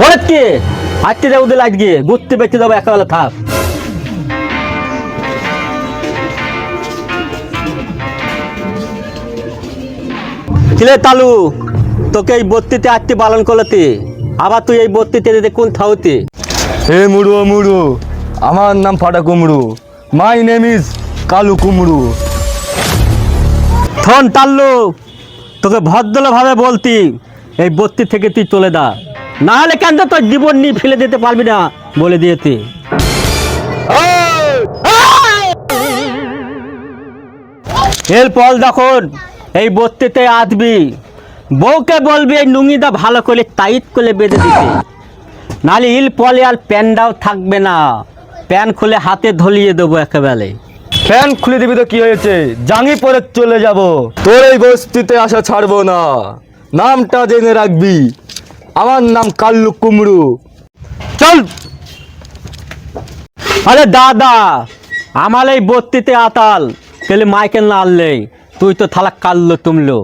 বলে কি আজকে যাবো দিলে আজকে ঘুরতে বেঁচে যাবো একেবেলা থাক। কিলে তালু তোকে এই বত্তিতে আজকে পালন করতে আবার তুই এই বত্তিতে যেতে কোন থাউতে? হে মুড়ো আমার নাম ফাটা কুমড়ো, মাই নেম ইজ কালু কুমড়ো। থন তাল্লু তোকে ভদ্রভাবে বলতি এই বত্তি থেকে তুই চলে দা, না হলে কেন তোর জীবন নিয়ে ফেলে দিতে পারবি না বলে দিয়েছি। এরপর যখন এই বত্তিতে আসবি বউকে বলবি এই নুঙ্গিটা ভালো করে টাইট করে বেঁধে দিতে, নাহলে ইল পলে আর প্যানটাও থাকবে না, প্যান খুলে হাতে ধলিয়ে দেবো একেবারে। ফ্যান খুলে দিবি তো কি হয়েছে, জাঙ্গি পরে চলে যাব, তোর এই বস্তিতে আসা ছাড়বো না। নামটা জেনে রাখবি, আমার নাম কাল্লু কুমড়ো। চল। আরে দাদা আমার এই বত্তিতে আতাল তাহলে মাইকেল না আনলে তুই তো থালা কাল্লো তুমলো।